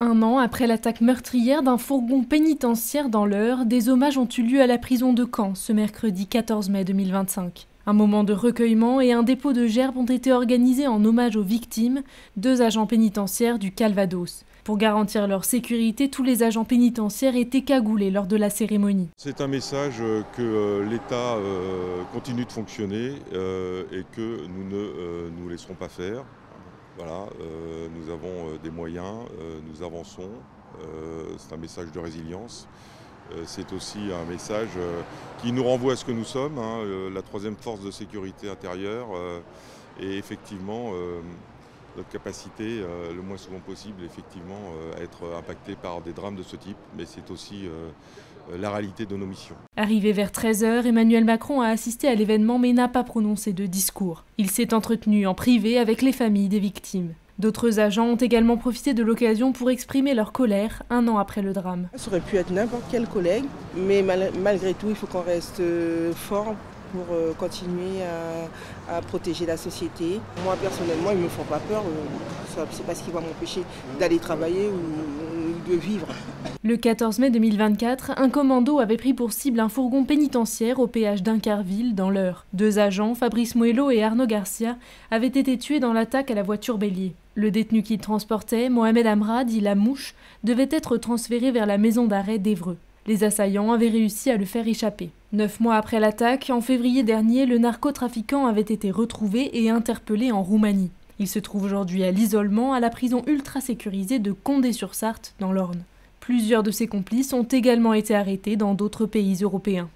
Un an après l'attaque meurtrière d'un fourgon pénitentiaire dans l'Eure, des hommages ont eu lieu à la prison de Caen ce mercredi 14 mai 2025. Un moment de recueillement et un dépôt de gerbes ont été organisés en hommage aux victimes, 2 agents pénitentiaires du Calvados. Pour garantir leur sécurité, tous les agents pénitentiaires étaient cagoulés lors de la cérémonie. C'est un message que l'État continue de fonctionner et que nous ne nous laisserons pas faire. Voilà, nous avons des moyens, nous avançons, c'est un message de résilience. C'est aussi un message qui nous renvoie à ce que nous sommes, la troisième force de sécurité intérieure et effectivement notre capacité, le moins souvent possible, effectivement, à être impacté par des drames de ce type, mais c'est aussi la réalité de nos missions. Arrivé vers 13 h, Emmanuel Macron a assisté à l'événement mais n'a pas prononcé de discours. Il s'est entretenu en privé avec les familles des victimes. D'autres agents ont également profité de l'occasion pour exprimer leur colère un an après le drame. Ça aurait pu être n'importe quel collègue, mais malgré tout, il faut qu'on reste fort pour continuer à protéger la société. Moi, personnellement, ils ne me font pas peur. C'est pas ce qui va m'empêcher d'aller travailler ou de vivre. Le 14 mai 2024, un commando avait pris pour cible un fourgon pénitentiaire au péage d'Incarville, dans l'Eure. 2 agents, Fabrice Moello et Arnaud Garcia, avaient été tués dans l'attaque à la voiture bélier. Le détenu qu'il transportait, Mohamed Amra, dit La Mouche, devait être transféré vers la maison d'arrêt d'Évreux. Les assaillants avaient réussi à le faire échapper. 9 mois après l'attaque, en février dernier, le narcotrafiquant avait été retrouvé et interpellé en Roumanie. Il se trouve aujourd'hui à l'isolement à la prison ultra sécurisée de Condé-sur-Sarthe, dans l'Orne. Plusieurs de ses complices ont également été arrêtés dans d'autres pays européens.